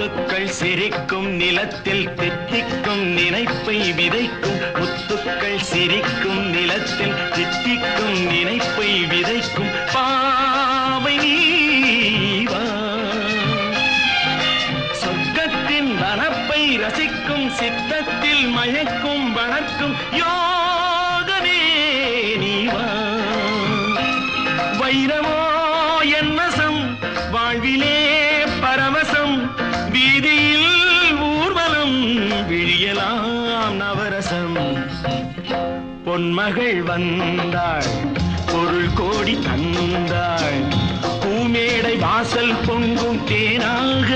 முத்துக்கள் சிரிக்கும் நிலத்தில் தித்திக்கும் நினைப்பை விதைக்கும் முத்துக்கள் சிரிக்கும் நிலத்தில் தித்திக்கும் நினைப்பை விதைக்கும் பாவை நீவா சொர்க்கத்தின் வனப்பை ரசிக்கும் சித்தத்தில் மயக்கும் வளர்க்கும் யோகமே நீவா வைரமோ என்னசம் வாழ்விலே பரவசம் வீதியில் ஊர்வலம் விழியலாம் நவரசம் பொன்மகள் வந்தாள் பொருள் கோடி தந்தாள் பூமேடை வாசல் பொங்கும் தேனாக